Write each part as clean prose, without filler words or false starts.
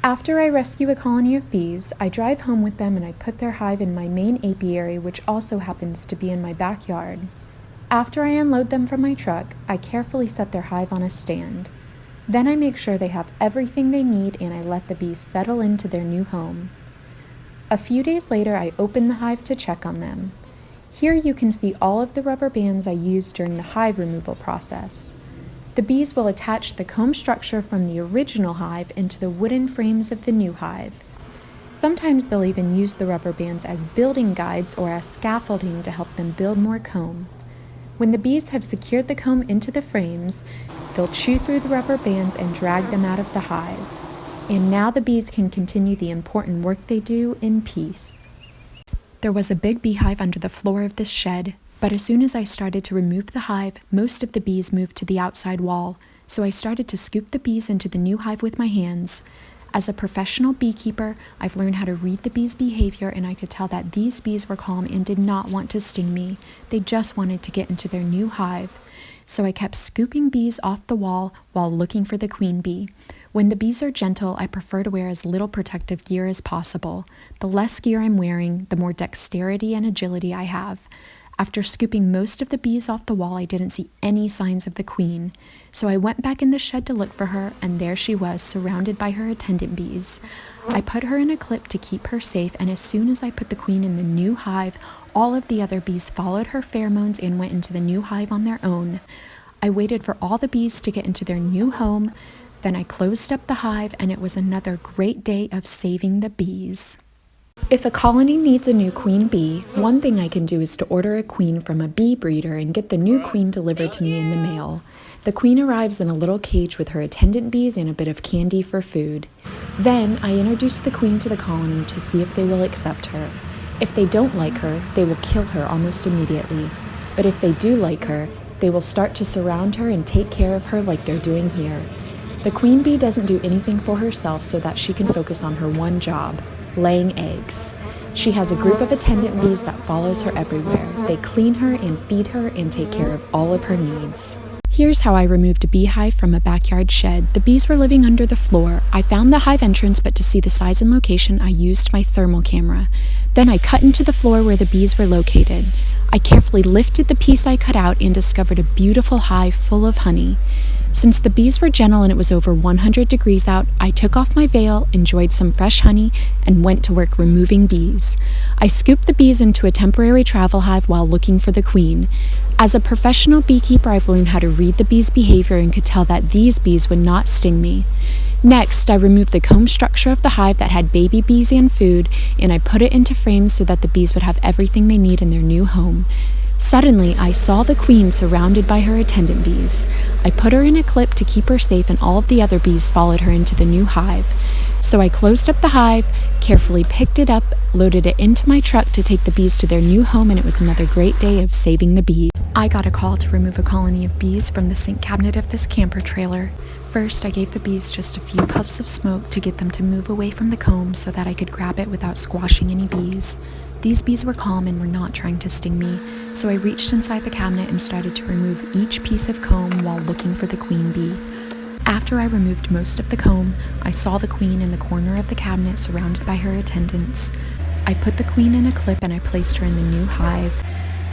After I rescue a colony of bees, I drive home with them and I put their hive in my main apiary, which also happens to be in my backyard. After I unload them from my truck, I carefully set their hive on a stand. Then I make sure they have everything they need and I let the bees settle into their new home. A few days later, I open the hive to check on them. Here you can see all of the rubber bands I used during the hive removal process. The bees will attach the comb structure from the original hive into the wooden frames of the new hive. Sometimes they'll even use the rubber bands as building guides or as scaffolding to help them build more comb. When the bees have secured the comb into the frames, they'll chew through the rubber bands and drag them out of the hive. And now the bees can continue the important work they do in peace. There was a big beehive under the floor of this shed, but as soon as I started to remove the hive, most of the bees moved to the outside wall, so I started to scoop the bees into the new hive with my hands. As a professional beekeeper, I've learned how to read the bees' behavior, and I could tell that these bees were calm and did not want to sting me. They just wanted to get into their new hive. So I kept scooping bees off the wall while looking for the queen bee. When the bees are gentle, I prefer to wear as little protective gear as possible. The less gear I'm wearing, the more dexterity and agility I have. After scooping most of the bees off the wall, I didn't see any signs of the queen. So I went back in the shed to look for her, and there she was, surrounded by her attendant bees. I put her in a clip to keep her safe, and as soon as I put the queen in the new hive, all of the other bees followed her pheromones and went into the new hive on their own. I waited for all the bees to get into their new home. Then I closed up the hive, and it was another great day of saving the bees. If a colony needs a new queen bee, one thing I can do is to order a queen from a bee breeder and get the new queen delivered to me in the mail. The queen arrives in a little cage with her attendant bees and a bit of candy for food. Then I introduce the queen to the colony to see if they will accept her. If they don't like her, they will kill her almost immediately. But if they do like her, they will start to surround her and take care of her like they're doing here. The queen bee doesn't do anything for herself so that she can focus on her one job, laying eggs. She has a group of attendant bees that follows her everywhere. They clean her and feed her and take care of all of her needs. Here's how I removed a beehive from a backyard shed. The bees were living under the floor. I found the hive entrance, but to see the size and location, I used my thermal camera. Then I cut into the floor where the bees were located. I carefully lifted the piece I cut out and discovered a beautiful hive full of honey. Since the bees were gentle and it was over 100 degrees out, I took off my veil, enjoyed some fresh honey, and went to work removing bees. I scooped the bees into a temporary travel hive while looking for the queen. As a professional beekeeper, I've learned how to read the bees' behavior and could tell that these bees would not sting me. Next, I removed the comb structure of the hive that had baby bees and food, and I put it into frames so that the bees would have everything they need in their new home. Suddenly, I saw the queen surrounded by her attendant bees. I put her in a clip to keep her safe, and all of the other bees followed her into the new hive. So I closed up the hive, carefully picked it up, loaded it into my truck to take the bees to their new home, and it was another great day of saving the bees. I got a call to remove a colony of bees from the sink cabinet of this camper trailer. First, I gave the bees just a few puffs of smoke to get them to move away from the comb so that I could grab it without squashing any bees. These bees were calm and were not trying to sting me, so I reached inside the cabinet and started to remove each piece of comb while looking for the queen bee. After I removed most of the comb, I saw the queen in the corner of the cabinet surrounded by her attendants. I put the queen in a clip and I placed her in the new hive,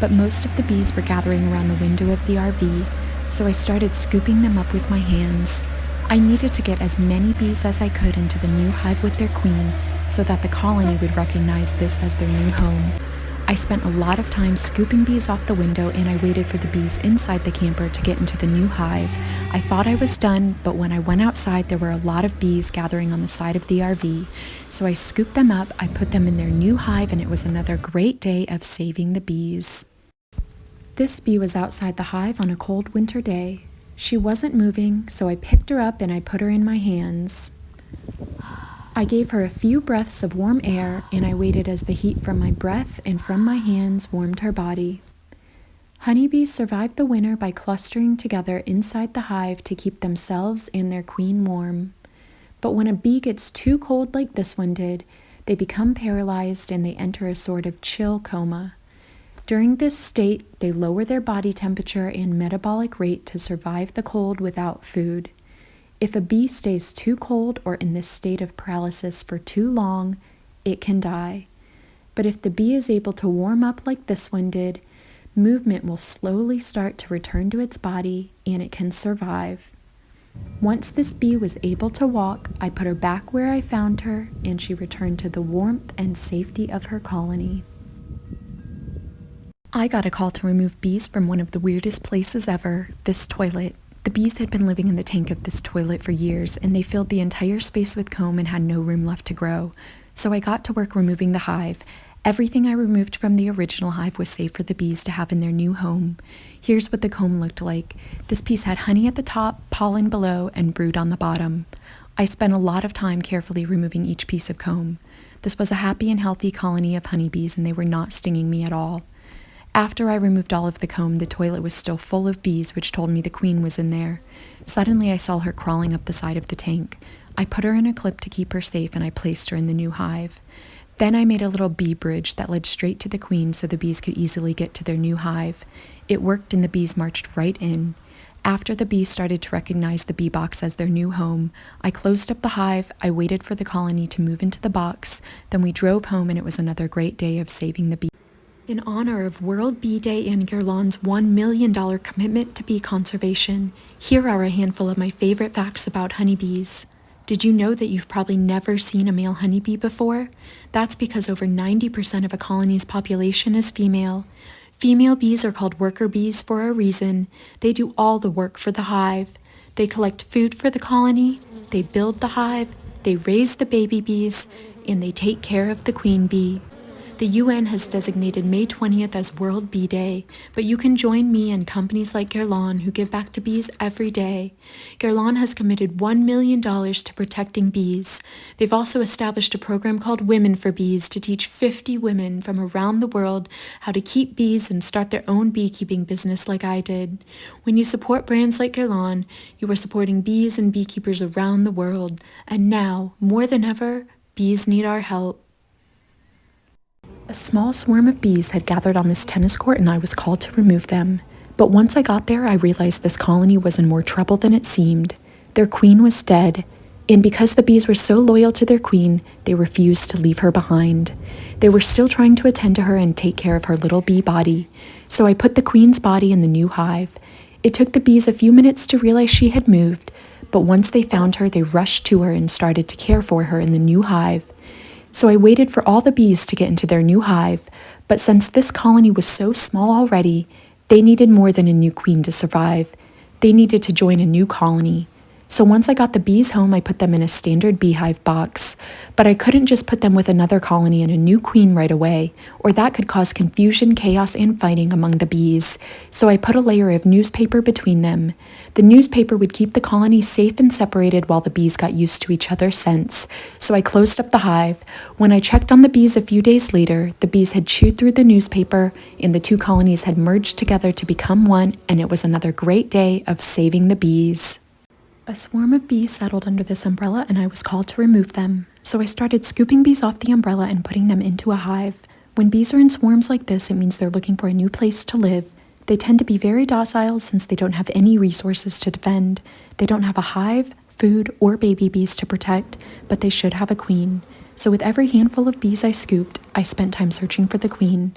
but most of the bees were gathering around the window of the RV, so I started scooping them up with my hands. I needed to get as many bees as I could into the new hive with their queen, so that the colony would recognize this as their new home. I spent a lot of time scooping bees off the window, and I waited for the bees inside the camper to get into the new hive. I thought I was done, but when I went outside, there were a lot of bees gathering on the side of the RV. So I scooped them up, I put them in their new hive, and it was another great day of saving the bees. This bee was outside the hive on a cold winter day. She wasn't moving, so I picked her up and I put her in my hands. I gave her a few breaths of warm air, and I waited as the heat from my breath and from my hands warmed her body. Honeybees survive the winter by clustering together inside the hive to keep themselves and their queen warm. But when a bee gets too cold like this one did, they become paralyzed and they enter a sort of chill coma. During this state, they lower their body temperature and metabolic rate to survive the cold without food. If a bee stays too cold or in this state of paralysis for too long, it can die. But if the bee is able to warm up like this one did, movement will slowly start to return to its body and it can survive. Once this bee was able to walk, I put her back where I found her, and she returned to the warmth and safety of her colony. I got a call to remove bees from one of the weirdest places ever, this toilet. The bees had been living in the tank of this toilet for years, and they filled the entire space with comb and had no room left to grow. So I got to work removing the hive. Everything I removed from the original hive was safe for the bees to have in their new home. Here's what the comb looked like. This piece had honey at the top, pollen below, and brood on the bottom. I spent a lot of time carefully removing each piece of comb. This was a happy and healthy colony of honeybees, and they were not stinging me at all. After I removed all of the comb, the toilet was still full of bees, which told me the queen was in there. Suddenly, I saw her crawling up the side of the tank. I put her in a clip to keep her safe, and I placed her in the new hive. Then I made a little bee bridge that led straight to the queen so the bees could easily get to their new hive. It worked and the bees marched right in. After the bees started to recognize the bee box as their new home, I closed up the hive, I waited for the colony to move into the box, then we drove home and it was another great day of saving the bees. In honor of World Bee Day and Guerlain's $1 million commitment to bee conservation, here are a handful of my favorite facts about honeybees. Did you know that you've probably never seen a male honeybee before? That's because over 90% of a colony's population is female. Female bees are called worker bees for a reason. They do all the work for the hive. They collect food for the colony, they build the hive, they raise the baby bees, and they take care of the queen bee. The UN has designated May 20th as World Bee Day, but you can join me and companies like Guerlain who give back to bees every day. Guerlain has committed $1 million to protecting bees. They've also established a program called Women for Bees to teach 50 women from around the world how to keep bees and start their own beekeeping business like I did. When you support brands like Guerlain, you are supporting bees and beekeepers around the world. And now, more than ever, bees need our help. A small swarm of bees had gathered on this tennis court and I was called to remove them. But once I got there, I realized this colony was in more trouble than it seemed. Their queen was dead, and because the bees were so loyal to their queen, they refused to leave her behind. They were still trying to attend to her and take care of her little bee body. So I put the queen's body in the new hive. It took the bees a few minutes to realize she had moved, but once they found her, they rushed to her and started to care for her in the new hive. So I waited for all the bees to get into their new hive, but since this colony was so small already, they needed more than a new queen to survive. They needed to join a new colony. So once I got the bees home, I put them in a standard beehive box, but I couldn't just put them with another colony and a new queen right away, or that could cause confusion, chaos, and fighting among the bees. So I put a layer of newspaper between them. The newspaper would keep the colony safe and separated while the bees got used to each other's scents. So I closed up the hive. When I checked on the bees a few days later, the bees had chewed through the newspaper and the two colonies had merged together to become one, and it was another great day of saving the bees. A swarm of bees settled under this umbrella and I was called to remove them. So I started scooping bees off the umbrella and putting them into a hive. When bees are in swarms like this, it means they're looking for a new place to live. They tend to be very docile since they don't have any resources to defend. They don't have a hive, food, or baby bees to protect, but they should have a queen. So with every handful of bees I scooped, I spent time searching for the queen.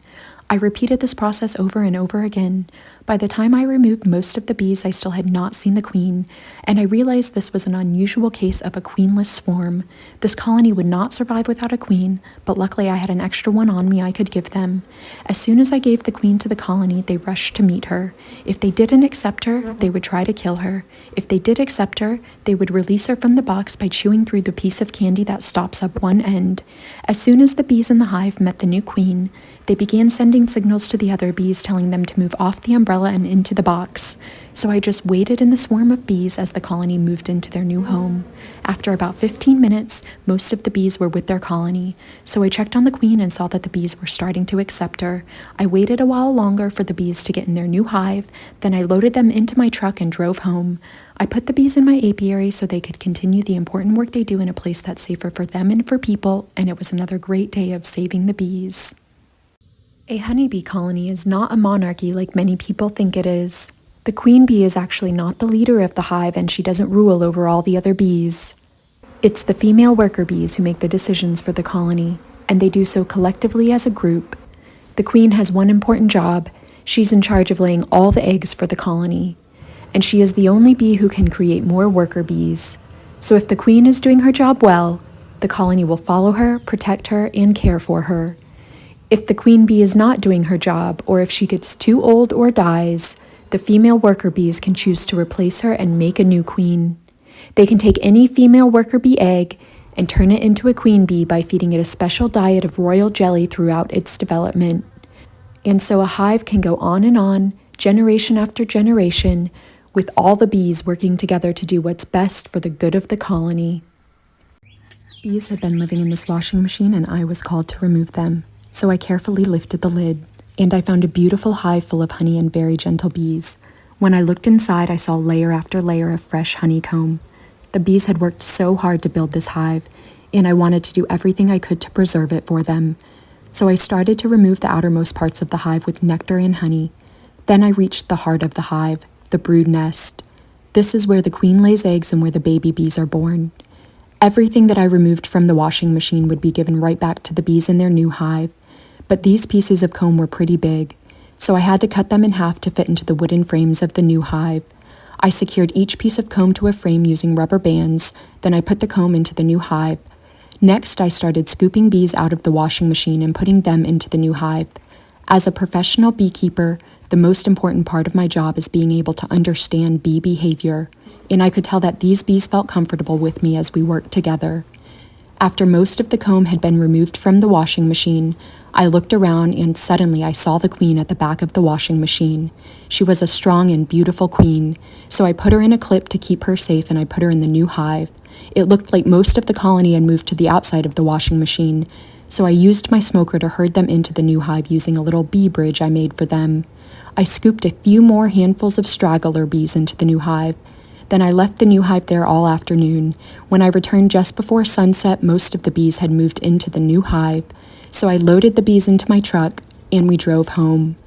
I repeated this process over and over again. By the time I removed most of the bees, I still had not seen the queen, and I realized this was an unusual case of a queenless swarm. This colony would not survive without a queen, but luckily I had an extra one on me I could give them. As soon as I gave the queen to the colony, they rushed to meet her. If they didn't accept her, they would try to kill her. If they did accept her, they would release her from the box by chewing through the piece of candy that stops up one end. As soon as the bees in the hive met the new queen, they began sending signals to the other bees telling them to move off the umbrella and into the box. So I just waited in the swarm of bees as the colony moved into their new home. After about 15 minutes, most of the bees were with their colony. So I checked on the queen and saw that the bees were starting to accept her. I waited a while longer for the bees to get in their new hive, then I loaded them into my truck and drove home. I put the bees in my apiary so they could continue the important work they do in a place that's safer for them and for people, and it was another great day of saving the bees. A honeybee colony is not a monarchy like many people think it is. The queen bee is actually not the leader of the hive, and she doesn't rule over all the other bees. It's the female worker bees who make the decisions for the colony, and they do so collectively as a group. The queen has one important job. She's in charge of laying all the eggs for the colony, and she is the only bee who can create more worker bees. So if the queen is doing her job well, the colony will follow her, protect her, and care for her. If the queen bee is not doing her job, or if she gets too old or dies, the female worker bees can choose to replace her and make a new queen. They can take any female worker bee egg and turn it into a queen bee by feeding it a special diet of royal jelly throughout its development. And so a hive can go on, generation after generation, with all the bees working together to do what's best for the good of the colony. Bees had been living in this washing machine, and I was called to remove them. So I carefully lifted the lid, and I found a beautiful hive full of honey and very gentle bees. When I looked inside, I saw layer after layer of fresh honeycomb. The bees had worked so hard to build this hive, and I wanted to do everything I could to preserve it for them. So I started to remove the outermost parts of the hive with nectar and honey. Then I reached the heart of the hive, the brood nest. This is where the queen lays eggs and where the baby bees are born. Everything that I removed from the washing machine would be given right back to the bees in their new hive. But these pieces of comb were pretty big, so I had to cut them in half to fit into the wooden frames of the new hive. I secured each piece of comb to a frame using rubber bands, then I put the comb into the new hive. Next, I started scooping bees out of the washing machine and putting them into the new hive. As a professional beekeeper, the most important part of my job is being able to understand bee behavior, and I could tell that these bees felt comfortable with me as we worked together. After most of the comb had been removed from the washing machine, I looked around and suddenly I saw the queen at the back of the washing machine. She was a strong and beautiful queen, so I put her in a clip to keep her safe and I put her in the new hive. It looked like most of the colony had moved to the outside of the washing machine, so I used my smoker to herd them into the new hive using a little bee bridge I made for them. I scooped a few more handfuls of straggler bees into the new hive. Then I left the new hive there all afternoon. When I returned just before sunset, most of the bees had moved into the new hive. So I loaded the bees into my truck, and we drove home.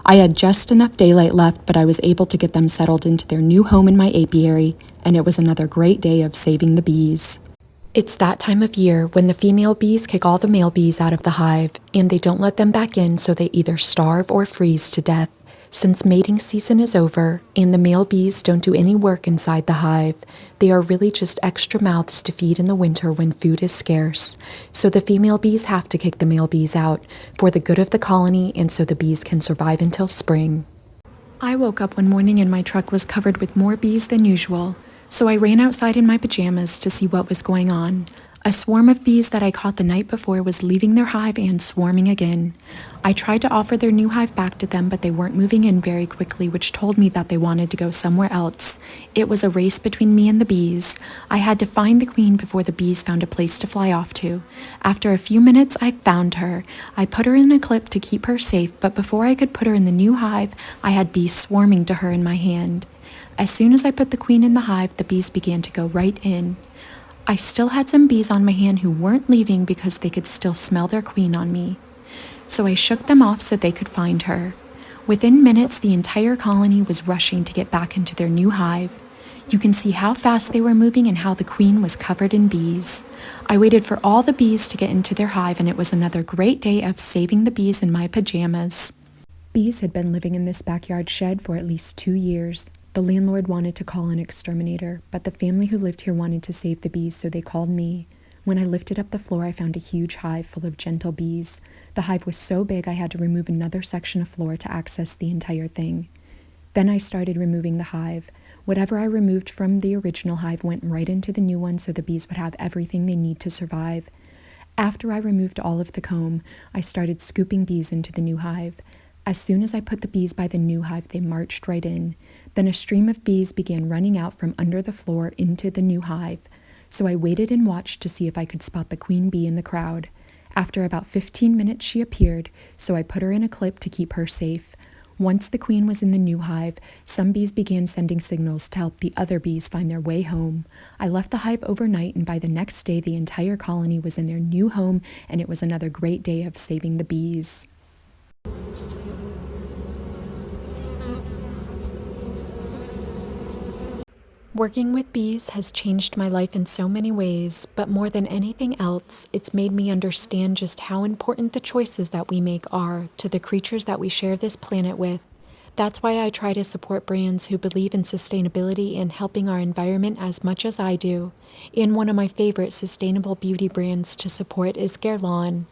I had just enough daylight left, but I was able to get them settled into their new home in my apiary, and it was another great day of saving the bees. It's that time of year when the female bees kick all the male bees out of the hive, and they don't let them back in, so they either starve or freeze to death. Since mating season is over and the male bees don't do any work inside the hive, they are really just extra mouths to feed in the winter when food is scarce. So the female bees have to kick the male bees out for the good of the colony and so the bees can survive until spring. I woke up one morning and my truck was covered with more bees than usual, so I ran outside in my pajamas to see what was going on. A swarm of bees that I caught the night before was leaving their hive and swarming again. I tried to offer their new hive back to them, but they weren't moving in very quickly, which told me that they wanted to go somewhere else. It was a race between me and the bees. I had to find the queen before the bees found a place to fly off to. After a few minutes, I found her. I put her in a clip to keep her safe, but before I could put her in the new hive, I had bees swarming to her in my hand. As soon as I put the queen in the hive, the bees began to go right in. I still had some bees on my hand who weren't leaving because they could still smell their queen on me. So I shook them off so they could find her. Within minutes, the entire colony was rushing to get back into their new hive. You can see how fast they were moving and how the queen was covered in bees. I waited for all the bees to get into their hive, and it was another great day of saving the bees in my pajamas. Bees had been living in this backyard shed for at least 2 years. The landlord wanted to call an exterminator, but the family who lived here wanted to save the bees, so they called me. When I lifted up the floor, I found a huge hive full of gentle bees. The hive was so big I had to remove another section of floor to access the entire thing. Then I started removing the hive. Whatever I removed from the original hive went right into the new one so the bees would have everything they need to survive. After I removed all of the comb, I started scooping bees into the new hive. As soon as I put the bees by the new hive, they marched right in. Then a stream of bees began running out from under the floor into the new hive. So I waited and watched to see if I could spot the queen bee in the crowd. After about 15 minutes, she appeared, so I put her in a clip to keep her safe. Once the queen was in the new hive, some bees began sending signals to help the other bees find their way home. I left the hive overnight, and by the next day, the entire colony was in their new home, and it was another great day of saving the bees. Working with bees has changed my life in so many ways, but more than anything else, it's made me understand just how important the choices that we make are to the creatures that we share this planet with. That's why I try to support brands who believe in sustainability and helping our environment as much as I do. And one of my favorite sustainable beauty brands to support is Guerlain.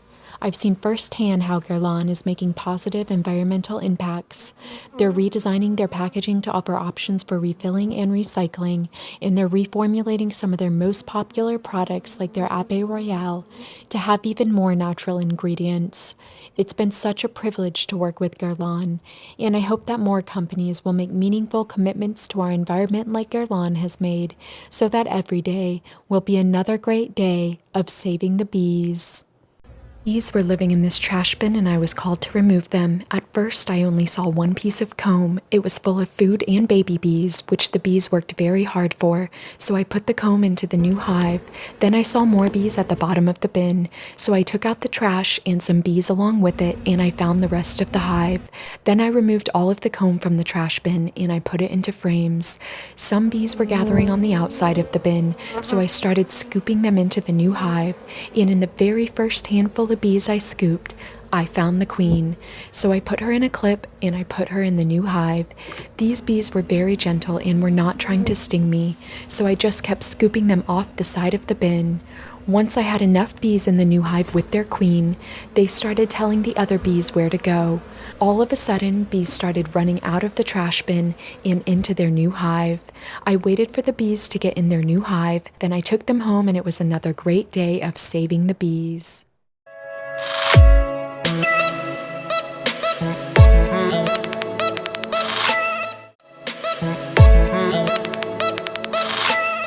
I've seen firsthand how Guerlain is making positive environmental impacts. They're redesigning their packaging to offer options for refilling and recycling, and they're reformulating some of their most popular products like their Abbé Royale to have even more natural ingredients. It's been such a privilege to work with Guerlain, and I hope that more companies will make meaningful commitments to our environment like Guerlain has made, so that every day will be another great day of saving the bees. Bees were living in this trash bin and I was called to remove them. At first, I only saw one piece of comb. It was full of food and baby bees, which the bees worked very hard for, so I put the comb into the new hive. Then I saw more bees at the bottom of the bin, so I took out the trash and some bees along with it, and I found the rest of the hive. Then I removed all of the comb from the trash bin and I put it into frames. Some bees were gathering on the outside of the bin, so I started scooping them into the new hive, and in the very first handful of bees I scooped, I found the queen, so I put her in a clip and I put her in the new hive. These bees were very gentle and were not trying to sting me, so I just kept scooping them off the side of the bin. Once I had enough bees in the new hive with their queen, they started telling the other bees where to go. All of a sudden, bees started running out of the trash bin and into their new hive. I waited for the bees to get in their new hive, then I took them home and it was another great day of saving the bees.